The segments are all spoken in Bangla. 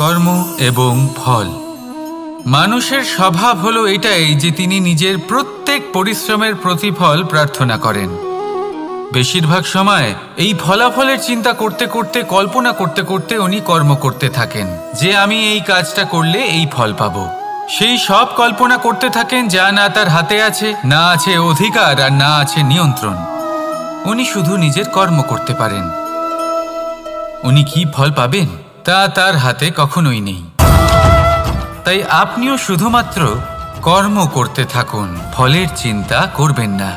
কর্ম এবং ফল। মানুষের স্বভাব হলো এটাই যে তিনি নিজের প্রত্যেক পরিশ্রমের প্রতিফল প্রার্থনা করেন। বেশিরভাগ সময় এই ফলাফলের চিন্তা করতে করতে, কল্পনা করতে করতে উনি কর্ম করতে থাকেন যে আমি এই কাজটা করলে এই ফল পাবো। সেই সব কল্পনা করতে থাকেন যা না তার হাতে আছে, না আছে অধিকার আর না আছে নিয়ন্ত্রণ। উনি শুধু নিজের কর্ম করতে পারেন। উনি কি ফল পাবেন তা তার হাতে কখনোই নেই। তাই আপনিও শুধুমাত্র কর্ম করতে থাকুন, ফলের চিন্তা করবেন না।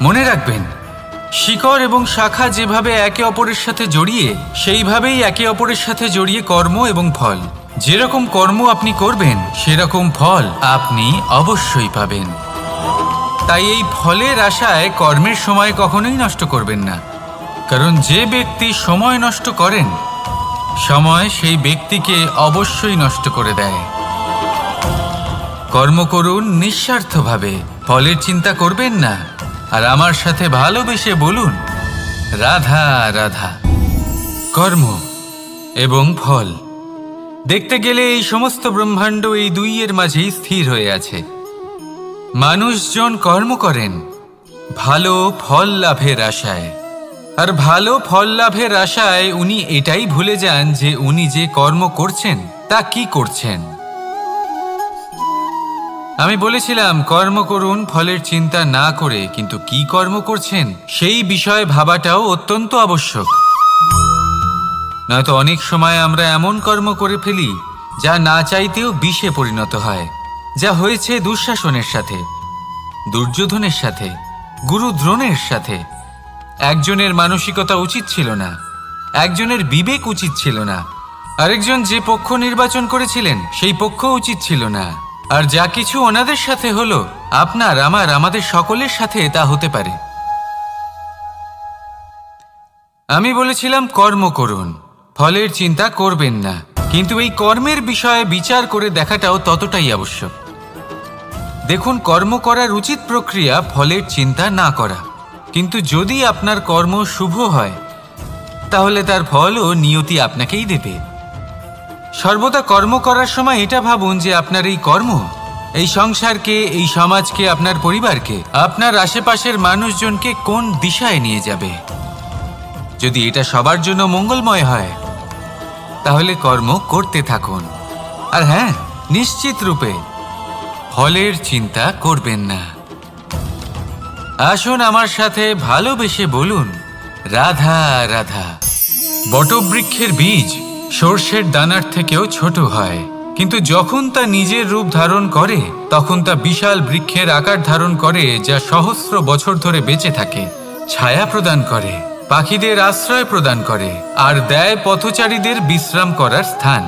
মনে রাখবেন, শিকড় এবং শাখা যেভাবে একে অপরের সাথে জড়িয়ে, সেইভাবেই একে অপরের সাথে জড়িয়ে কর্ম এবং ফল। যেরকম কর্ম আপনি করবেন সেরকম ফল আপনি অবশ্যই পাবেন। তাই এই ফলের আশায় কর্মের সময় কখনোই নষ্ট করবেন না, কারণ যে ব্যক্তি সময় নষ্ট করেন, সময় সেই ব্যক্তিকে অবশ্যই নষ্ট করে দেয়। কর্ম করুন নিঃস্বার্থভাবে, ফলের চিন্তা করবেন না, আর আমার সাথে ভালোবেসে বলুন রাধা রাধা। কর্ম এবং ফল। দেখতে গেলে এই সমস্ত ব্রহ্মাণ্ড এই দুইয়ের মাঝেই স্থির হয়ে আছে। মানুষজন কর্ম করেন ভালো ফল লাভের আশায়, আর ভালো ফল লাভের আশায় উনি এটাই ভুলে যান যে উনি যে কর্ম করছেন তা কি করছেন। আমি বলেছিলাম কর্ম করুন ফলের চিন্তা না করে, কিন্তু কি কর্ম করছেন সেই বিষয়ে ভাবাটাও অত্যন্ত আবশ্যক। নয়তো অনেক সময় আমরা এমন কর্ম করে ফেলি যা না চাইতেও বিষে পরিণত হয়, যা হয়েছে দুঃশাসনের সাথে, দুর্যোধনের সাথে, গুরু দ্রোণের সাথে। একজনের মানসিকতা উচিত ছিল না, একজনের বিবেক উচিত ছিল না, আরেকজন যে পক্ষ নির্বাচন করেছিলেন সেই পক্ষ উচিত ছিল না। আর যা কিছু ওনাদের সাথে হলো, আপনার, আমার, আমাদের সকলের সাথে তা হতে পারে। আমি বলেছিলাম কর্ম করুন, ফলের চিন্তা করবেন না, কিন্তু এই কর্মের বিষয়ে বিচার করে দেখাটাও ততটাই আবশ্যক। দেখুন, কর্ম করার উচিত প্রক্রিয়া ফলের চিন্তা না করা, কিন্তু যদি আপনার কর্ম শুভ হয় তাহলে তার ফলও নিয়তি আপনাকেই দেবে। সর্বদা কর্ম করার সময় এটা ভাবুন যে আপনার এই কর্ম এই সংসারকে, এই সমাজকে, আপনার পরিবারকে, আপনার আশেপাশের মানুষজনকে কোন দিশায় নিয়ে যাবে। যদি এটা সবার জন্য মঙ্গলময় হয় তাহলে কর্ম করতে থাকুন। আর হ্যাঁ, নিশ্চিত রূপে ফলের চিন্তা করবেন না। আসুন আমার সাথে ভালোবেসে বলুন রাধা রাধা। বটবৃক্ষের বীজ সর্ষের দানার থেকেও ছোট হয়, কিন্তু যখন তা নিজের রূপ ধারণ করে তখন তা বিশাল বৃক্ষের আকার ধারণ করে, যা সহস্র বছর ধরে বেঁচে থাকে, ছায়া প্রদান করে, পাখিদের আশ্রয় প্রদান করে, আর দেয় পথচারীদের বিশ্রাম করার স্থান।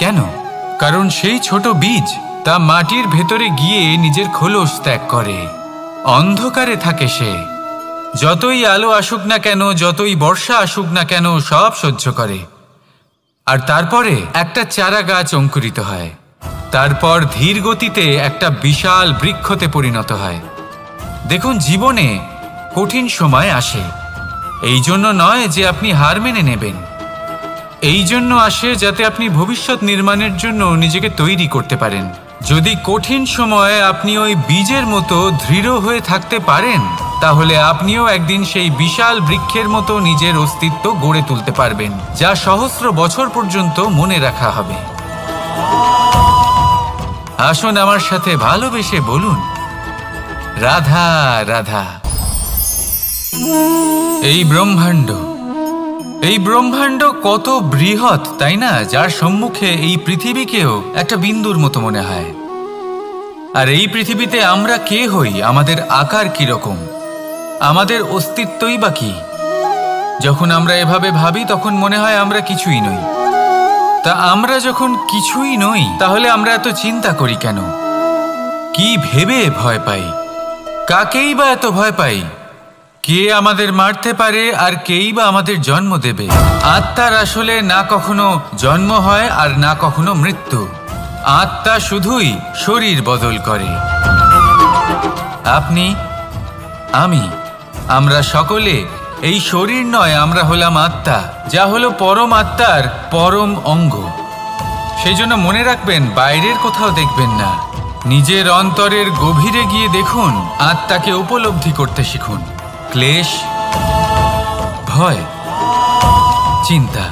কেন? কারণ সেই ছোট বীজ তা মাটির ভেতরে গিয়ে নিজের খোলস ত্যাগ করে। অন্ধকারে থাকে সে, যতই আলো আসুক না কেন, যতই বর্ষা আসুক না কেন, সব সহ্য করে। আর তারপরে একটা চারা গাছ অঙ্কুরিত হয়, তারপর ধীর গতিতে একটা বিশাল বৃক্ষতে পরিণত হয়। দেখুন, জীবনে কঠিন সময় আসে, এই জন্য নয় যে আপনি হার মেনে নেবেন, এই জন্য আসে যাতে আপনি ভবিষ্যৎ নির্মাণের জন্য নিজেকে তৈরি করতে পারেন। যদি কঠিন সময়ে আপনি ওই বীজের মতো দৃঢ় হয়ে থাকতে পারেন, তাহলে আপনিও একদিন সেই বিশাল বৃক্ষের মতো নিজের অস্তিত্ব গড়ে তুলতে পারবেন, যা সহস্র বছর পর্যন্ত মনে রাখা হবে। আসুন আমার সাথে ভালোবেসে বলুন রাধা রাধা। এই ব্রহ্মাণ্ড কত বৃহৎ, তাই না? যার সম্মুখে এই পৃথিবীকেও একটা বিন্দুর মতো মনে হয়। আর এই পৃথিবীতে আমরা কে হই, আমাদের আকার কিরকম, আমাদের অস্তিত্বই বা কি? যখন আমরা এভাবে ভাবি তখন মনে হয় আমরা কিছুই নই। তা আমরা যখন কিছুই নই, তাহলে আমরা এত চিন্তা করি কেন? কি ভেবে ভয় পাই? কাকেই বা এত ভয় পাই? কে আমাদের মারতে পারে আর কেই বা আমাদের জন্ম দেবে? আত্মার আসলে না কখনো জন্ম হয় আর না কখনো মৃত্যু। আত্মা শুধুই শরীর বদল করে। আপনি, আমি, আমরা সকলে এই শরীর নয়, আমরা হলাম আত্মা, যা হলো পরম আত্মার পরম অঙ্গ। সেই জন্য মনে রাখবেন, বাইরের কোথাও দেখবেন না, নিজের অন্তরের গভীরে গিয়ে দেখুন, আত্মাকে উপলব্ধি করতে শিখুন। ক্লেশ, ভয়, চিন্তা,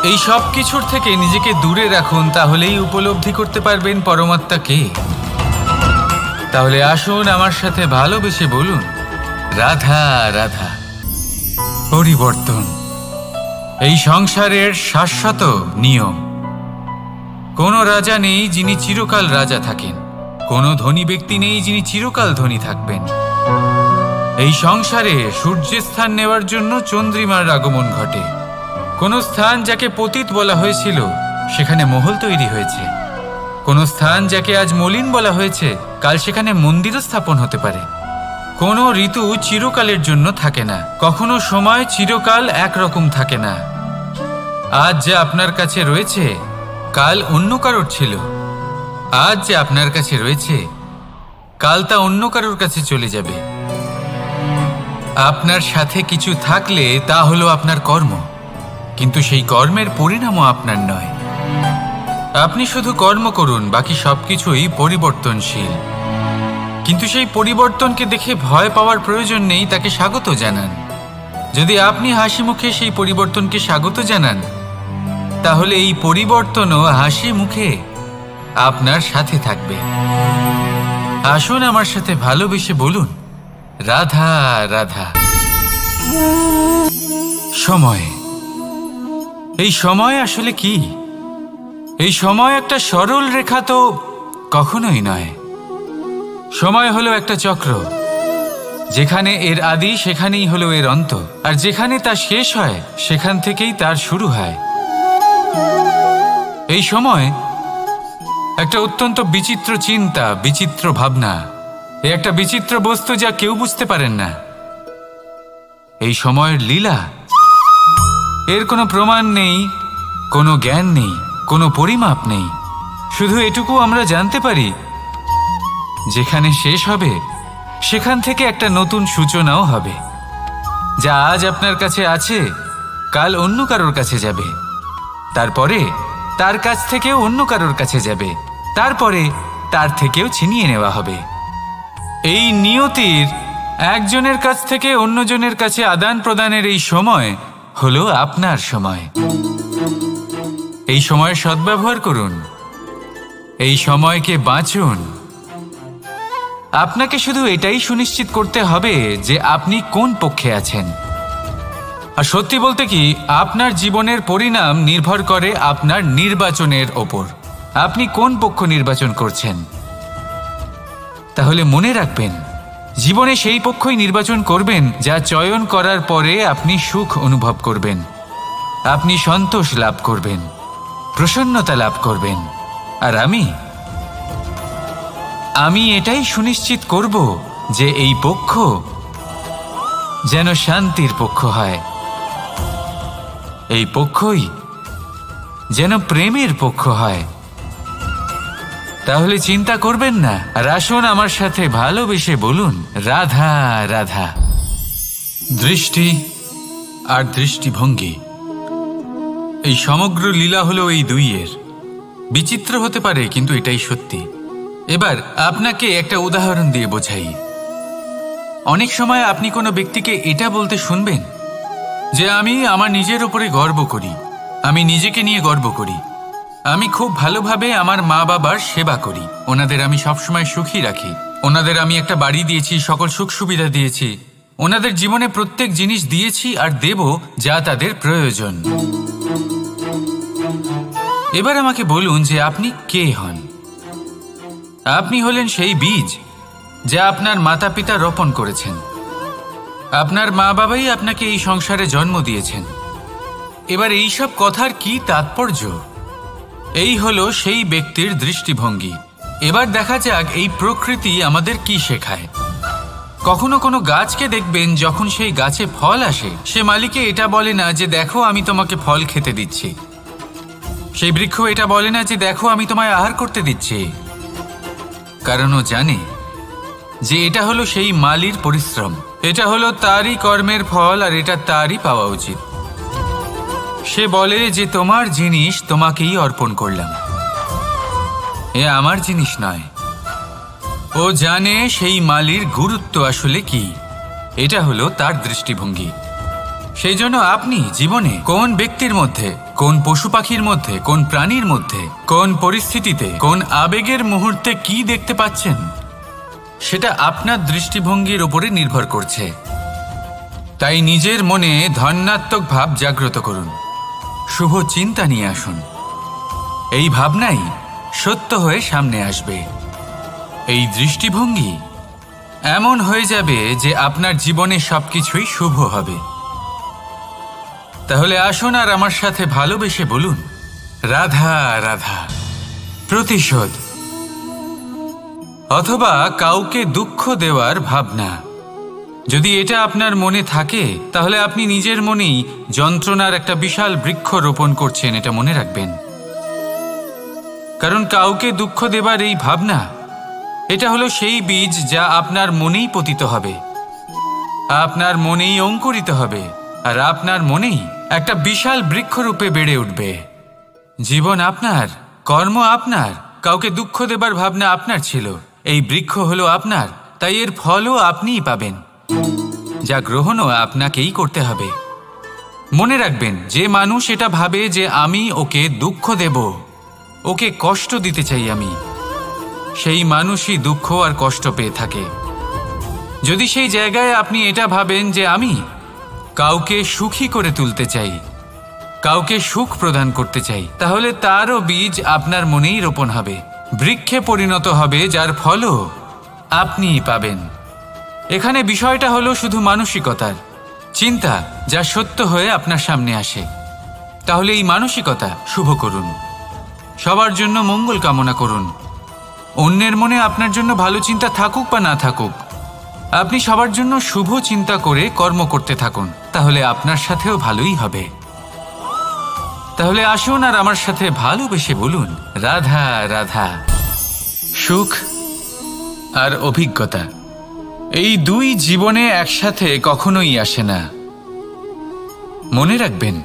এই সব কিছুর থেকে নিজেকে দূরে রাখুন, তাহলেই উপলব্ধি করতে পারবেন পরমাত্মাকে। তাহলে আসুন আমার সাথে ভালোবেসে বলুন, রাধা রাধা। পরিবর্তন এই সংসারের শাশ্বত নিয়ম। কোনো রাজা নেই যিনি চিরকাল রাজা থাকেন, কোনো ধনী ব্যক্তি নেই যিনি চিরকাল ধনী থাকবেন। এই সংসারে সূর্যের স্থান নেওয়ার জন্য চন্দ্রিমার আগমন ঘটে। কোনো স্থান যাকে পতিত বলা হয়েছিল সেখানে মহল তৈরি হয়েছে। কোনো স্থান যাকে আজ মলিন বলা হয়েছে কাল সেখানে মন্দিরও স্থাপন হতে পারে। কোনো ঋতু চিরকালের জন্য থাকে না, কখনো সময় চিরকাল একরকম থাকে না। আজ যে আপনার কাছে রয়েছে কাল অন্য কারোর ছিল, আজ যে আপনার কাছে রয়েছে কাল তা অন্য কারোর কাছে চলে যাবে। আপনার সাথে কিছু থাকলে তা হলো আপনার কর্ম, কিন্তু সেই কর্মের পরিণামও আপনার নয়। আপনি শুধু কর্ম করুন, বাকি সবকিছুই পরিবর্তনশীল। কিন্তু সেই পরিবর্তনকে দেখে ভয় পাওয়ার প্রয়োজন নেই, তাকে স্বাগত জানান। যদি আপনি হাসি মুখে সেই পরিবর্তনকে স্বাগত জানান, তাহলে এই পরিবর্তনও হাসি মুখে আপনার সাথে থাকবে। আসুন আমার সাথে ভালোবেসে বলুন, রাধা রাধা। সময়, এই সময় আসলে কি? এই সময় একটা সরল রেখা তো কখনোই নয়। সময় হলো একটা চক্র, যেখানে এর আদি সেখানেই হলো এর অন্ত, আর যেখানে তা শেষ হয় সেখান থেকেই তার শুরু হয়। এই সময় একটা অত্যন্ত বিচিত্র চিন্তা, বিচিত্র ভাবনা, একটা বিচিত্র বস্তু যা কেউ বুঝতে পারেন না। এই সময়ের লীলা, এর কোনো প্রমাণ নেই, কোনো জ্ঞান নেই, কোনো পরিমাপ নেই। শুধু এটুকু আমরা জানতে পারি, যেখানে শেষ হবে সেখান থেকে একটা নতুন সূচনাও হবে। যা আজ আপনার কাছে আছে কাল অন্য কারোর কাছে যাবে, তারপরে তার কাছ থেকেও অন্য কারোর কাছে যাবে, তারপরে তার থেকেও ছিনিয়ে নেওয়া হবে। এই নিয়তির একজনের কাছ থেকে অন্যজনের কাছে আদান প্রদানের এই সময় হলো আপনার সময়। এই সময়ের সদ্ব্যবহার করুন, এই সময়কে বাঁচুন। আপনাকে শুধু এটাই সুনিশ্চিত করতে হবে যে আপনি কোন পক্ষে আছেন। আর সত্যি বলতে কি, আপনার জীবনের পরিণাম নির্ভর করে আপনার নির্বাচনের ওপর। আপনি কোন পক্ষ নির্বাচন করছেন। তাহলে মনে রাখবেন, জীবনে সেই পক্ষই নির্বাচন করবেন যা চয়ন করার পরে আপনি সুখ অনুভব করবেন, আপনি সন্তোষ লাভ করবেন, প্রসন্নতা লাভ করবেন। আর আমি এটাই সুনিশ্চিত করব যে এই পক্ষ যেন শান্তির পক্ষ হয়, এই পক্ষই যেন প্রেমের পক্ষ হয়। তাহলে চিন্তা করবেন না, আর আসুন আমার সাথে ভালোবেসে বলুন, রাধা রাধা। দৃষ্টি আর দৃষ্টিভঙ্গি, এই সমগ্র লীলা হলো এই দুইয়ের। বিচিত্র হতে পারে, কিন্তু এটাই সত্যি। এবার আপনাকে একটা উদাহরণ দিয়ে বোঝাই। অনেক সময় আপনি কোনো ব্যক্তিকে এটা বলতে শুনবেন যে আমি আমার নিজের উপরে গর্ব করি, আমি নিজেকে নিয়ে গর্ব করি, আমি খুব ভালোভাবে আমার মা বাবার সেবা করি, ওনাদের আমি সবসময় সুখী রাখি, ওনাদের আমি একটা বাড়ি দিয়েছি, সকল সুখ সুবিধা দিয়েছি, ওনাদের জীবনে প্রত্যেক জিনিস দিয়েছি আর দেব যা তাদের প্রয়োজন। এবার আমাকে বলুন যে আপনি কে হন। আপনি হলেন সেই বীজ যা আপনার মাতা পিতা রোপণ করেছেন। আপনার মা বাবাই আপনাকে এই সংসারে জন্ম দিয়েছেন। এবার এইসব কথার কি তাৎপর্য? এই হলো সেই ব্যক্তির দৃষ্টিভঙ্গি। এবার দেখা যাক এই প্রকৃতি আমাদের কি শেখায়। কখনো কোনো গাছকে দেখবেন, যখন সেই গাছে ফল আসে, সে মালিকে এটা বলে না যে দেখো আমি তোমাকে ফল খেতে দিচ্ছি। সেই বৃক্ষ এটা বলে না যে দেখো আমি তোমায় আহার করতে দিচ্ছি, কারণ ও জানে যে এটা হলো সেই মালির পরিশ্রম, এটা হলো তারই কর্মের ফল, আর এটা তারই পাওয়া উচিত। সে বলে যে তোমার জিনিস তোমাকেই অর্পণ করলাম। এ আমার জিনিস নয়। ও জানে সেই মালির গুরুত্ব আসলে কি। এটা হলো তার দৃষ্টিভঙ্গি। সেই জন্য আপনি জীবনে কোন ব্যক্তির মধ্যে, কোন পশু পাখির মধ্যে, কোন প্রাণীর মধ্যে, কোন পরিস্থিতিতে, কোন আবেগের মুহূর্তে কি দেখতে পাচ্ছেন, সেটা আপনার দৃষ্টিভঙ্গির উপরে নির্ভর করছে। তাই নিজের মনে ধনাত্মক ভাব জাগ্রত করুন, শুভ চিন্তা নিয়ে আসুন। এই ভাবনাই সত্য হয়ে সামনে আসবে। এই দৃষ্টিভঙ্গি এমন হয়ে যাবে যে আপনার জীবনে সবকিছুই শুভ হবে। তাহলে আসুন আর আমার সাথে ভালোবেসে বলুন, রাধা রাধা। প্রতিশোধ অথবা কাউকে দুঃখ দেওয়ার ভাবনা, যদি এটা আপনার মনে থাকে তাহলে আপনি নিজের মনেই যন্ত্রণার একটা বিশাল বৃক্ষ রোপণ করছেন, এটা মনে রাখবেন। কারণ কাউকে দুঃখ দেবার এই ভাবনা, এটা হলো সেই বীজ যা আপনার মনেই পতিত হবে, আপনার মনেই অঙ্কুরিত হবে, আর আপনার মনেই একটা বিশাল বৃক্ষরূপে বেড়ে উঠবে। জীবন আপনার, কর্ম আপনার, কাউকে দুঃখ দেবার ভাবনা আপনার ছিল, এই বৃক্ষ হলো আপনার, তাই এর ফলও আপনিই পাবেন, যা গ্রহণও আপনাকেই করতে হবে। মনে রাখবেন, যে মানুষ এটা ভাবে যে আমি ওকে দুঃখ দেব, ওকে কষ্ট দিতে চাই আমি, সেই মানুষই দুঃখ আর কষ্ট পেয়ে থাকে। যদি সেই জায়গায় আপনি এটা ভাবেন যে আমি কাউকে সুখী করে তুলতে চাই, কাউকে সুখ প্রদান করতে চাই, তাহলে তারও বীজ আপনার মনেই রোপণ হবে, বৃক্ষে পরিণত হবে, যার ফলও আপনিই পাবেন। এখানে বিষয়টা হলো শুধু মানসিকতার চিন্তা, যা সত্য হয়ে আপনার সামনে আসে। তাহলে এই মানসিকতা শুভ করুন, সবার জন্য মঙ্গল কামনা করুন। অন্যের মনে আপনার জন্য ভালো চিন্তা থাকুক বা না থাকুক, আপনি সবার জন্য শুভ চিন্তা করে কর্ম করতে থাকুন, তাহলে আপনার সাথেও ভালোই হবে। তাহলে আসুন আর আমার সাথে ভালোবেসে বলুন, রাধা রাধা। সুখ আর অভিজ্ঞতা, এই দুই জীবনে একসাথে কখনোই আসে না। মনে রাখবেন,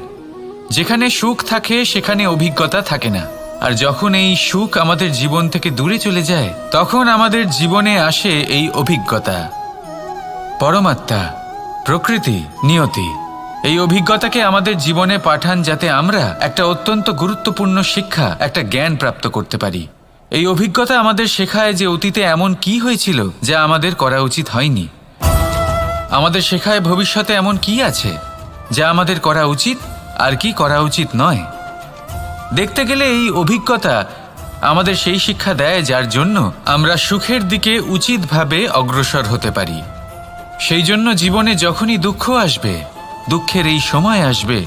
যেখানে সুখ থাকে সেখানে অভিজ্ঞতা থাকে না, আর যখন এই সুখ আমাদের জীবন থেকে দূরে চলে যায়, তখন আমাদের জীবনে আসে এই অভিজ্ঞতা। পরমাত্মা, প্রকৃতি, নিয়তি এই অভিজ্ঞতাকে আমাদের জীবনে পাঠান, যাতে আমরা একটা অত্যন্ত গুরুত্বপূর্ণ শিক্ষা, একটা জ্ঞান প্রাপ্ত করতে পারি। এই অভিজ্ঞতা আমাদের শেখায় যে অতীতে এমন কি হয়েছিল যা আমাদের করা উচিত হয়নি। আমাদের শেখায় ভবিষ্যতে এমন কি আছে যা আমাদের করা উচিত আর কি করা উচিত নয়। দেখতে গেলে এই অভিজ্ঞতা আমাদের সেই শিক্ষা দেয় যার জন্য আমরা সুখের দিকে উচিতভাবে অগ্রসর হতে পারি। সেই জন্য জীবনে যখনই দুঃখ আসবে, দুঃখের এই সময় আসবে,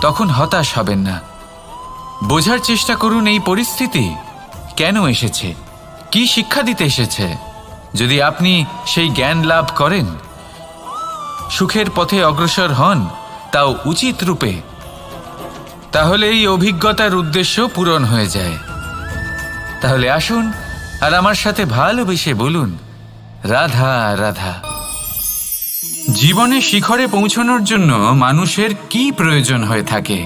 তখন হতাশ হবেন না। বোঝার চেষ্টা করুন এই পরিস্থিতি কেন এসেছে, কি শিক্ষা দিতে এসেছে। যদি আপনি সেই জ্ঞান লাভ করেন, সুখের পথে অগ্রসর হন, তাও উচিত রূপে, তাহলে এই অভিজ্ঞতার উদ্দেশ্য পূরণ হয়ে যায়। তাহলে আসুন আর আমার সাথে ভালোবেসে বলুন, রাধা রাধা। জীবনে শিখরে পৌঁছানোর জন্য মানুষের কি প্রয়োজন হয়ে থাকে?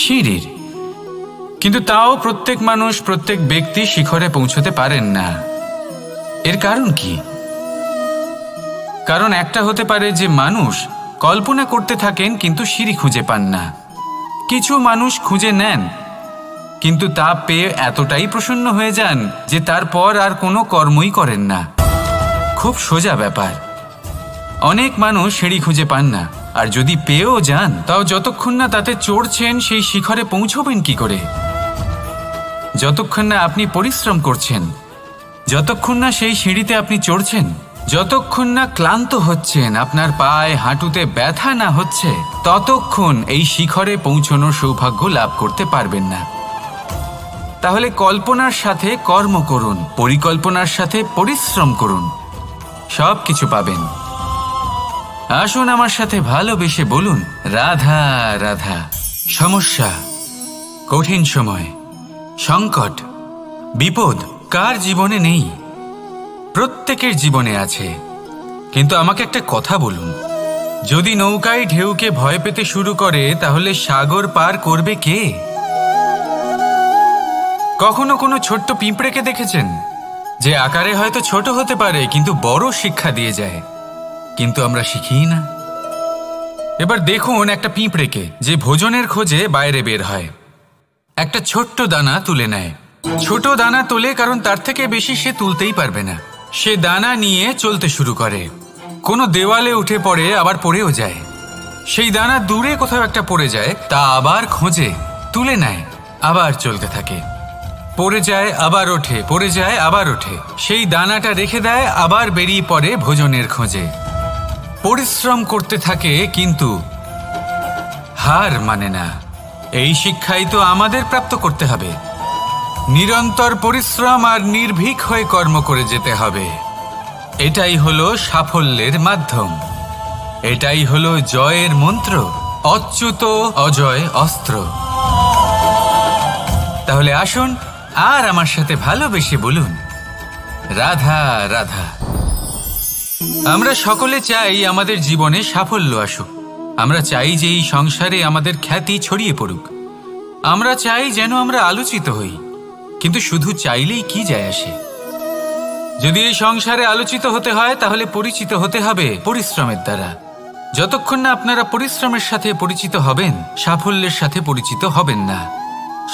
সিঁড়ির। কিন্তু তাও প্রত্যেক মানুষ, প্রত্যেক ব্যক্তি শিখরে পৌঁছতে পারেন না। এর কারণ কি? কারণ একটা হতে পারে যে মানুষ কল্পনা করতে থাকেন কিন্তু সিঁড়ি খুঁজে পান না। কিছু মানুষ খুঁজে নেন কিন্তু তা পেয়ে এতটাই প্রসন্ন হয়ে যান যে তারপর আর কোনো কর্মই করেন না। খুব সোজা ব্যাপার। অনেক মানুষ সিঁড়ি খুঁজে পান না, আর যদি পেয়েও যান তাও যতক্ষণ না তাতে চড়ছেন সেই শিখরে পৌঁছবেন কি করে? যতক্ষণ না আপনি পরিশ্রম করছেন, যতক্ষণ না সেই সিঁড়িতে আপনি চড়ছেন, যতক্ষণ না ক্লান্ত হচ্ছেন, আপনার পায়ে হাঁটুতে ব্যথা না হচ্ছে, ততক্ষণ এই শিখরে পৌঁছানোর সৌভাগ্য লাভ করতে পারবেন না। তাহলে কল্পনার সাথে কর্ম করুন, পরিকল্পনার সাথে পরিশ্রম করুন, সব কিছু পাবেন। আসুন আমার সাথে ভালোবেসে বলুন, রাধা রাধা। সমস্যা, কঠিন সময়, সংকট, বিপদ কার জীবনে নেই? প্রত্যেকের জীবনে আছে। কিন্তু আমাকে একটা কথা বলুন, যদি নৌকায় ঢেউকে ভয় পেতে শুরু করে, তাহলে সাগর পার করবে কে? কখনো কোনো ছোট্ট পিঁপড়েকে দেখেছেন যে আকারে হয়তো ছোট হতে পারে কিন্তু বড় শিক্ষা দিয়ে যায়? কিন্তু আমরা শিখি না। এবার দেখুন একটা পিঁপড়েকে যে ভোজনের খোঁজে বাইরে বের হয়, একটা ছোট্ট দানা তুলে নেয়। ছোট দানা তোলে কারণ তার থেকে বেশি সে তুলতেই পারবে না। সে দানা নিয়ে চলতে শুরু করে, কোনো দেওয়ালে উঠে পড়ে, আবার পড়েও যায়। সেই দানা দূরে কোথাও একটা পড়ে যায়, তা আবার খোঁজে, তুলে নেয়, আবার চলতে থাকে। পড়ে যায় আবার ওঠে, পড়ে যায় আবার ওঠে। সেই দানাটা রেখে দেয়, আবার বেরিয়ে পড়ে ভোজনের খোঁজে। পরিশ্রম করতে থাকে কিন্তু হার মানে না। এই শিক্ষাই তো আমাদের প্রাপ্ত করতে হবে। নিরন্তর পরিশ্রম আর নির্ভীক হয়ে কর্ম করে যেতে হবে। এটাই হলো সাফল্যের মাধ্যম, এটাই হলো জয়ের মন্ত্র, অচ্যুত অজয় অস্ত্র। তাহলে আসুন আর আমার সাথে ভালোবেসে বলুন, রাধা রাধা। আমরা সকলে চাই আমাদের জীবনে সাফল্য আসুক। আমরা চাই যে এই সংসারে আমাদের খ্যাতি ছড়িয়ে পড়ুক। আমরা চাই যেন আমরা আলোচিত হই। কিন্তু শুধু চাইলেই কি যায় আসে? যদি এই সংসারে আলোচিত হতে হয় তাহলে পরিচিত হতে হবে পরিশ্রমের দ্বারা। যতক্ষণ না আপনারা পরিশ্রমের সাথে পরিচিত হবেন, সাফল্যের সাথে পরিচিত হবেন না।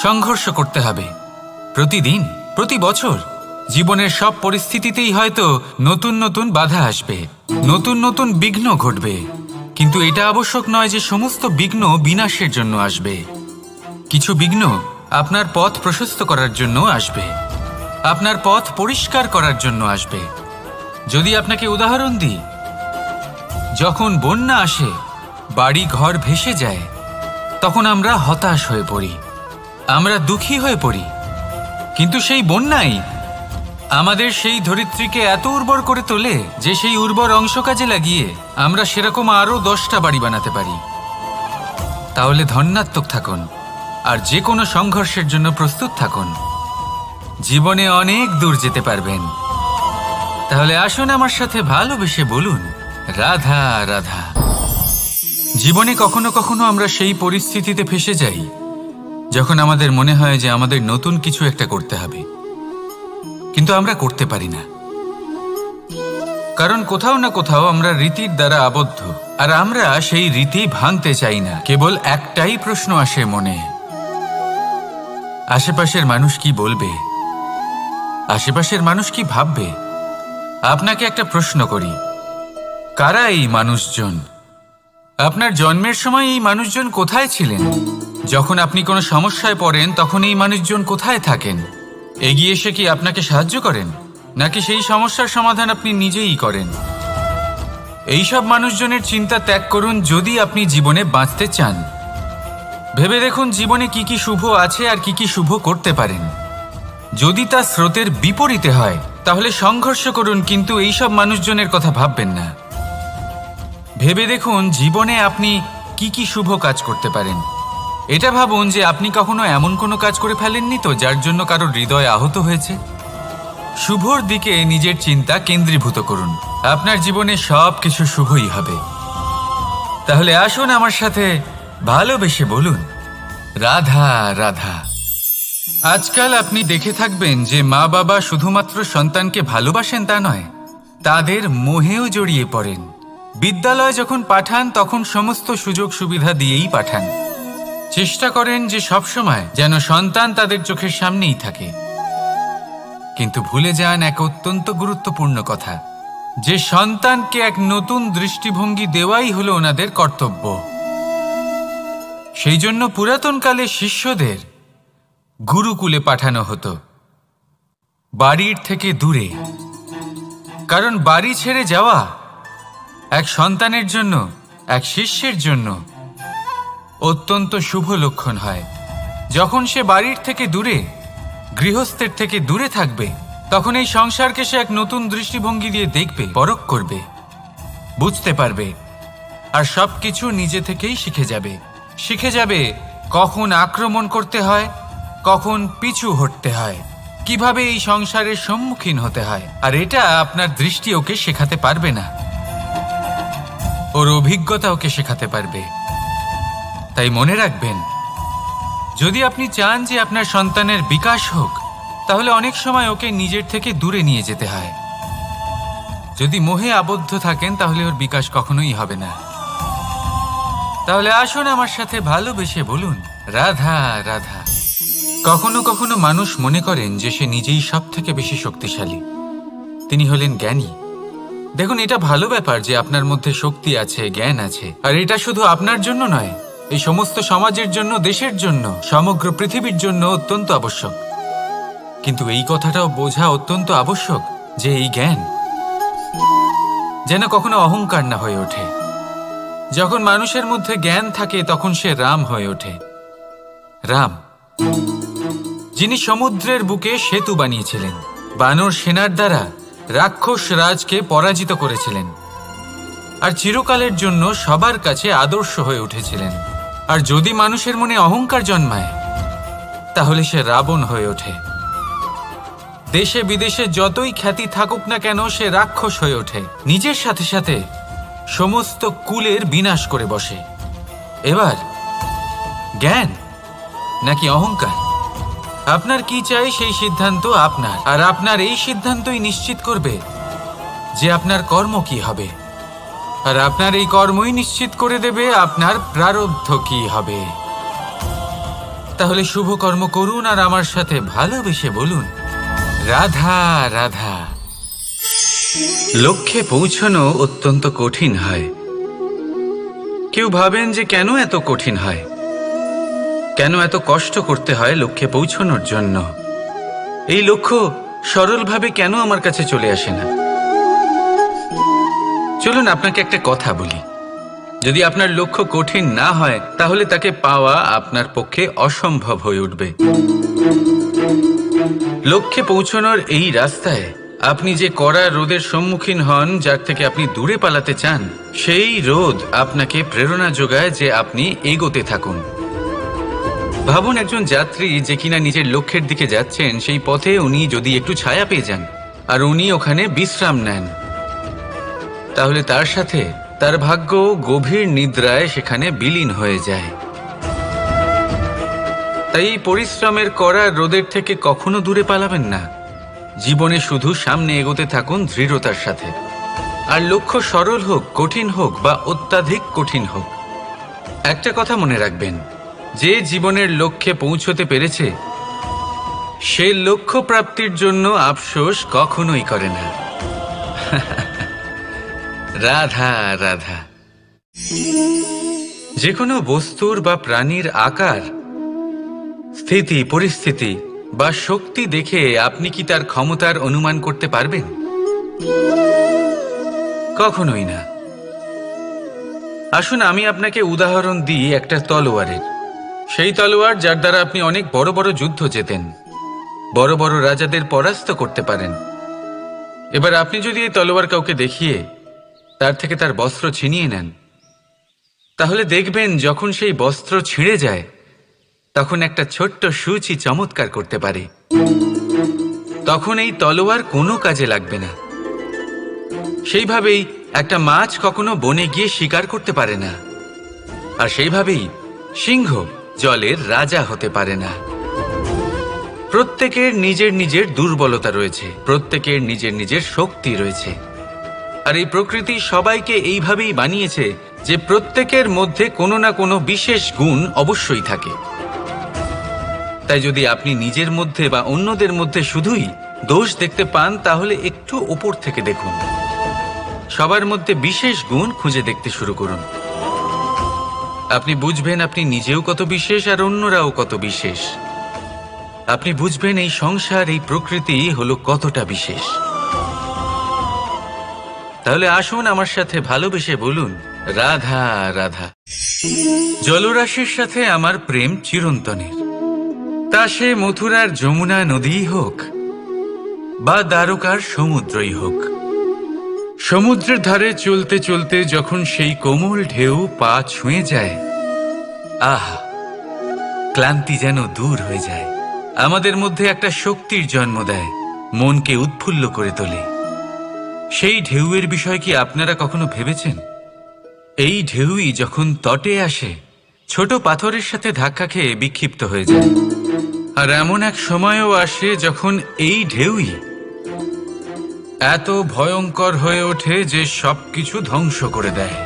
সংঘর্ষ করতে হবে প্রতিদিন, প্রতি বছর। জীবনের সব পরিস্থিতিতেই হয়তো নতুন নতুন বাধা আসবে, নতুন নতুন বিঘ্ন ঘটবে। কিন্তু এটা আবশ্যক নয় যে সমস্ত বিঘ্ন বিনাশের জন্য আসবে। কিছু বিঘ্ন আপনার পথ প্রশস্ত করার জন্য আসবে, আপনার পথ পরিষ্কার করার জন্য আসবে। যদি আপনাকে উদাহরণ দিই, যখন বন্যা আসে, বাড়ি ঘর ভেসে যায়, তখন আমরা হতাশ হয়ে পড়ি, আমরা দুঃখী হয়ে পড়ি। কিন্তু সেই বন্যাই আমাদের সেই ধরিত্রীকে এত উর্বর করে তোলে যে সেই উর্বর অংশ কাজে লাগিয়ে আমরা সেরকম আরও 10টা বাড়ি বানাতে পারি। তাহলে ধন্যাত্মক থাকুন আর যে কোনো সংঘর্ষের জন্য প্রস্তুত থাকুন। জীবনে অনেক দূর যেতে পারবেন। তাহলে আসুন আমার সাথে ভালোবেসে বলুন, রাধা রাধা। জীবনে কখনো কখনো আমরা সেই পরিস্থিতিতে ফেসে যাই যখন আমাদের মনে হয় যে আমাদের নতুন কিছু একটা করতে হবে, কিন্তু আমরা করতে পারি না। কারণ কোথাও না কোথাও আমরা রীতির দ্বারা আবদ্ধ, আর আমরা সেই রীতি ভাঙতে চাই না। কেবল একটাই প্রশ্ন আসে মনে, আশেপাশের মানুষ কি বলবে, আশেপাশের মানুষ কি ভাববে। আপনাকে একটা প্রশ্ন করি, কারা এই মানুষজন? আপনার জন্মের সময় এই মানুষজন কোথায় ছিলেন? যখন আপনি কোনো সমস্যায় পড়েন তখন এই মানুষজন কোথায় থাকেন? এগিয়ে এসে কি আপনাকে সাহায্য করেন, নাকি সেই সমস্যার সমাধান আপনি নিজেই করেন? এইসব মানুষজনের চিন্তা ত্যাগ করুন যদি আপনি জীবনে বাঁচতে চান। ভেবে দেখুন জীবনে কি কি শুভ আছে আর কি কি শুভ করতে পারেন। যদি তা স্রোতের বিপরীতে হয় তাহলে সংঘর্ষ করুন, কিন্তু এইসব মানুষজনের কথা ভাববেন না। ভেবে দেখুন জীবনে আপনি কি কি শুভ কাজ করতে পারেন। এটা ভাবুন যে আপনি কখনো এমন কোনো কাজ করে ফেলেননি তো যার জন্য কারো হৃদয় আহত হয়েছে। শুভর দিকে নিজের চিন্তা কেন্দ্রীভূত করুন, আপনার জীবনে সব কিছু শুভই হবে। তাহলে আসুন আমার সাথে ভালোবেসে বলুন, রাধা রাধা। আজকাল আপনি দেখে থাকবেন যে মা বাবা শুধুমাত্র সন্তানকে ভালোবাসেন তা নয়, তাদের মোহেও জড়িয়ে পড়েন। বিদ্যালয়ে যখন পাঠান তখন সমস্ত সুযোগ সুবিধা দিয়েই পাঠান। চেষ্টা করেন যে সবসময় যেন সন্তান তাদের চোখের সামনেই থাকে। কিন্তু ভুলে যান এক অত্যন্ত গুরুত্বপূর্ণ কথা, যে সন্তানকে এক নতুন দৃষ্টিভঙ্গি দেওয়াই হলো ওনাদের কর্তব্য। সেই জন্য পুরাতনকালে শিষ্যদের গুরুকুলে পাঠানো হতো, বাড়ির থেকে দূরে। কারণ বাড়ি ছেড়ে যাওয়া এক সন্তানের জন্য, এক শিষ্যের জন্য অত্যন্ত শুভ লক্ষণ হয়। যখন সে বাড়ির থেকে দূরে, গৃহস্থের থেকে দূরে থাকবে, তখন এই সংসারকে সে এক নতুন দৃষ্টিভঙ্গি দিয়ে দেখবে, পরখ করবে, বুঝতে পারবে, আর সবকিছু নিজে থেকেই শিখে যাবে। শিখে যাবে কখন আক্রমণ করতে হয়, কখন পিছু হটতে হয়, কিভাবে এই সংসারের সম্মুখীন হতে হয়। আর এটা আপনার দৃষ্টি ওকে শেখাতে পারবে না, ওর অভিজ্ঞতা ওকে শেখাতে পারবে। তাই মনে রাখবেন, যদি আপনি চান যে আপনার সন্তানের বিকাশ হোক, তাহলে অনেক সময় ওকে নিজের থেকে দূরে নিয়ে যেতে হয়। যদি মোহে আবদ্ধ থাকেন তাহলে ওর বিকাশ কখনোই হবে না। তাহলে আসুন আমার সাথে ভালোবেসে বলুন, রাধা রাধা। কখনো কখনো মানুষ মনে করেন যে সে নিজেই সব থেকে বেশি শক্তিশালী। তিনি হলেন জ্ঞানী। দেখুন, এটা ভালো ব্যাপার যে আপনার মধ্যে শক্তি আছে, জ্ঞান আছে, আর এটা শুধু আপনার জন্য নয়, এই সমস্ত সমাজের জন্য, দেশের জন্য, সমগ্র পৃথিবীর জন্য অত্যন্ত আবশ্যক। কিন্তু এই কথাটাও বোঝা অত্যন্ত আবশ্যক যে এই জ্ঞান যেন কখনো অহংকার না হয়ে ওঠে। যখন মানুষের মধ্যে জ্ঞান থাকে তখন সে রাম হয়ে ওঠে। রাম, যিনি সমুদ্রের বুকে সেতু বানিয়েছিলেন, বানর সেনার দ্বারা রাক্ষস রাজকে পরাজিত করেছিলেন, আর চিরকালের জন্য সবার কাছে আদর্শ হয়ে উঠেছিলেন। আর যদি মানুষের মনে অহংকার জন্মায় তাহলে সে রাবণ হয়ে ওঠে। দেশে বিদেশে যতই খ্যাতি থাকুক না কেন, সে রাক্ষস হয়ে ওঠে, নিজের সাথে সাথে সমস্ত কুলের বিনাশ করে বসে। এবার জ্ঞান নাকি অহংকার, আপনার কি চাই সেই সিদ্ধান্ত আপনার, আর আপনার এই সিদ্ধান্তই নিশ্চিত করবে যে আপনার কর্ম কি হবে, আর আপনার এই কর্মই নিশ্চিত করে দেবে আপনার প্রারব্ধ কি হবে। তাহলে শুভ কর্ম করুন আর আমার সাথে ভালোবেসে বলুন, রাধা রাধা। লক্ষ্যে পৌঁছানো অত্যন্ত কঠিন হয়। কেউ ভাবেন যে কেন এত কঠিন হয়, কেন এত কষ্ট করতে হয় লক্ষ্যে পৌঁছানোর জন্য। এই লক্ষ্য সরলভাবে কেন আমার কাছে চলে আসে না? চলুন আপনাকে একটা কথা বলি, যদি আপনার লক্ষ্য কঠিন না হয় তাহলে তাকে পাওয়া আপনার পক্ষে অসম্ভব হয়ে উঠবে। লক্ষ্যে পৌঁছানোর এই রাস্তায় আপনি যে কড়া রোদের সম্মুখীন হন, যার থেকে আপনি দূরে পালাতে চান, সেই রোদ আপনাকে প্রেরণা যোগায় যে আপনি এগোতে থাকুন। ভাবুন, একজন যাত্রী যে কিনা নিজের লক্ষ্যের দিকে যাচ্ছেন, সেই পথে উনি যদি একটু ছায়া পেয়ে যান আর উনি ওখানে বিশ্রাম নেন, তাহলে তার সাথে তার ভাগ্য গভীর নিদ্রায় সেখানে বিলীন হয়ে যায়। তাই এই পরিশ্রমের করা রোদের থেকে কখনো দূরে পালাবেন না। জীবনে শুধু সামনে এগোতে থাকুন দৃঢ়তার সাথে। আর লক্ষ্য সরল হোক, কঠিন হোক বা অত্যাধিক কঠিন হোক, একটা কথা মনে রাখবেন, যে জীবনের লক্ষ্যে পৌঁছতে পেরেছে সে লক্ষ্য প্রাপ্তির জন্য আফসোস কখনোই করে না। রাধা রাধা। যে কোনো বস্তুর বা প্রাণীর আকার, স্থিতি, পরিস্থিতি বা শক্তি দেখে আপনি কি তার ক্ষমতার অনুমান করতে পারবেন? কখনোই না। আসুন আমি আপনাকে উদাহরণ দিই একটা তলোয়ারের। সেই তলোয়ার যার দ্বারা আপনি অনেক বড় বড় যুদ্ধ জেতেন, বড় বড় রাজাদের পরাস্ত করতে পারেন। এবার আপনি যদি এই তলোয়ার কাউকে দেখিয়ে তার থেকে তার বস্ত্র ছিনিয়ে নেন, তাহলে দেখবেন যখন সেই বস্ত্র ছিঁড়ে যায় তখন একটা ছোট্ট সূচি চমৎকার করতে পারে। তখন এই তলোয়ার কোনো কাজে লাগবে না। সেইভাবেই একটা মাছ কখনো বনে গিয়ে শিকার করতে পারে না, আর সেইভাবেই সিংহ জলের রাজা হতে পারে না। প্রত্যেকের নিজের নিজের দুর্বলতা রয়েছে, প্রত্যেকের নিজের নিজের শক্তি রয়েছে, আর এই প্রকৃতি সবাইকে এইভাবেই বানিয়েছে যে প্রত্যেকের মধ্যে কোনো না কোনো বিশেষ গুণ অবশ্যই থাকে। তাই যদি আপনি নিজের মধ্যে বা অন্যদের মধ্যে শুধুই দোষ দেখতে পান, তাহলে একটু উপর থেকে দেখুন, সবার মধ্যে বিশেষ গুণ খুঁজে দেখতে শুরু করুন। আপনি বুঝবেন আপনি নিজেও কত বিশেষ আর অন্যরাও কত বিশেষ। আপনি বুঝবেন এই সংসার, এই প্রকৃতি হলো কতটা বিশেষ। তাহলে আসুন আমার সাথে ভালোবেসে বলুন, রাধা রাধা। জলরাশির সাথে আমার প্রেম চিরন্তনের। তা সে মথুরার যমুনা নদীই হোক বা দ্বারকার সমুদ্রই হোক। সমুদ্রের ধারে চলতে চলতে যখন সেই কোমল ঢেউ পা ছুঁয়ে যায়, আহা, ক্লান্তি যেন দূর হয়ে যায়। আমাদের মধ্যে একটা শক্তির জন্ম দেয়, মনকে উৎফুল্ল করে তোলে। সেই ঢেউয়ের বিষয় কি আপনারা কখনো ভেবেছেন? এই ঢেউই যখন তটে আসে ছোট পাথরের সাথে ধাক্কা খেয়ে বিক্ষিপ্ত হয়ে যায়। আর এমন এক সময়ও আসে যখন এই ঢেউই এত ভয়ঙ্কর হয়ে ওঠে যে সবকিছু ধ্বংস করে দেয়,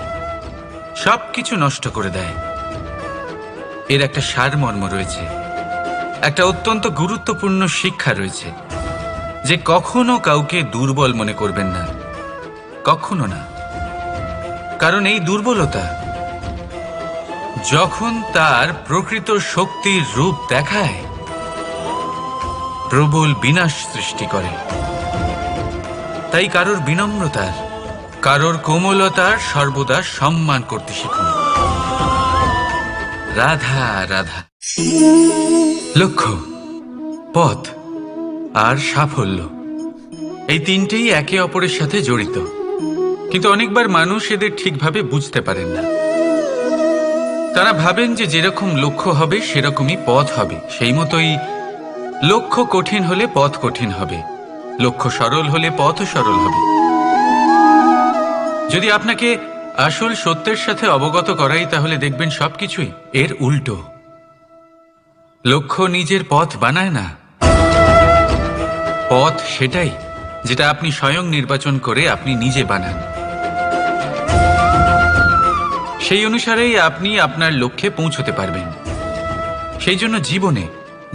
সবকিছু নষ্ট করে দেয়। এর একটা সারমর্ম রয়েছে, একটা অত্যন্ত গুরুত্বপূর্ণ শিক্ষা রয়েছে যে কখনো কাউকে দুর্বল মনে করবেন না, কখনো না। কারণ এই দুর্বলতা যখন তার প্রকৃত শক্তির রূপ দেখায়, প্রবল বিনাশ সৃষ্টি করে। তাই কারোর বিনম্রতার, কারোর কোমলতার সর্বদা সম্মান করতে শিখুন। রাধা রাধা। লক্ষ্য, পথ আর সাফল্য, এই তিনটেই একে অপরের সাথে জড়িত, কিন্তু অনেকবার মানুষ এদের ঠিকভাবে বুঝতে পারেন না। তারা ভাবেন যে যেরকম লক্ষ্য হবে সেরকমই পথ হবে, সেই মতোই লক্ষ্য কঠিন হলে পথ কঠিন হবে, লক্ষ্য সরল হলে পথও সরল হবে। যদি আপনাকে আসল সত্যের সাথে অবগত করাই, তাহলে দেখবেন সবকিছুই এর উল্টো। লক্ষ্য নিজের পথ বানায় না, পথ সেটাই যেটা আপনি স্বয়ং নির্বাচন করে আপনি নিজে বানান। সেই অনুসারেই আপনি আপনার লক্ষ্যে পৌঁছতে পারবেন। সেই জন্য জীবনে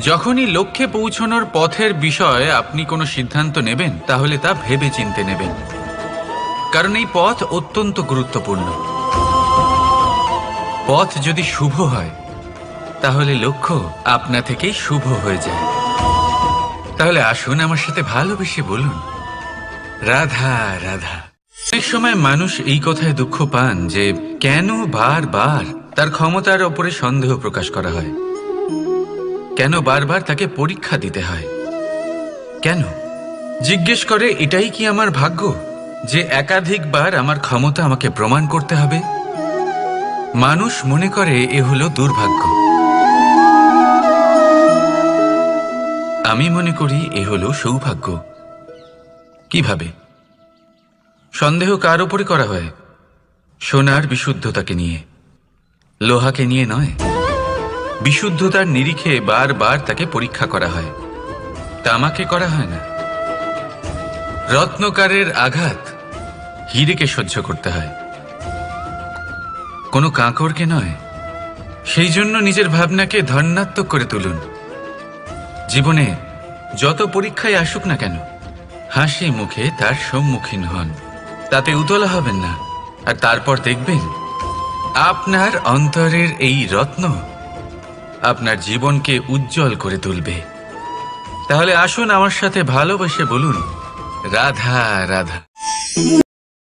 যখনই লক্ষ্যে পৌঁছানোর পথের বিষয়ে আপনি কোনো সিদ্ধান্ত নেবেন, তাহলে তা ভেবে চিন্তে নেবেন, কারণ এই পথ অত্যন্ত গুরুত্বপূর্ণ। পথ যদি শুভ হয়, তাহলে লক্ষ্য আপনা থেকেই শুভ হয়ে যায়। তাহলে আসুন আমার সাথে ভালোবেসে বলুন, রাধা রাধা। অনেক সময় মানুষ এই কথায় দুঃখ পান যে কেন বারবার তার ক্ষমতার ওপরে সন্দেহ প্রকাশ করা হয়, কেন বারবার তাকে পরীক্ষা দিতে হয়, কেন জিজ্ঞেস করে এটাই কি আমার ভাগ্য যে একাধিকবার আমার ক্ষমতা আমাকে প্রমাণ করতে হবে? মানুষ মনে করে এ হলো দুর্ভাগ্য। আমি মনে করি এ হলো সৌভাগ্য। কিভাবে? সন্দেহ কার ওপরে করা হয়? সোনার বিশুদ্ধতাকে নিয়ে, লোহাকে নিয়ে নয়। বিশুদ্ধতার নিরিখে বারবার তাকে পরীক্ষা করা হয়, তামাকে করা হয় না। রত্নকারের আঘাত হীরেকে সহ্য করতে হয়, কোনো কাঁকরকে নয়। সেই জন্য নিজের ভাবনাকে ধন্যাত্মক করে তুলুন। জীবনে যত পরীক্ষায় আসুক না কেন, হাসি মুখে তার সম্মুখীন হন, তাতে উতলা হবেন না। আর তারপর দেখবেন আপনার অন্তরের এই রত্ন আপনার জীবনকে উজ্জ্বল করে তুলবে। তাহলে আসুন আমার সাথে ভালোবেসে বলুন, রাধা রাধা।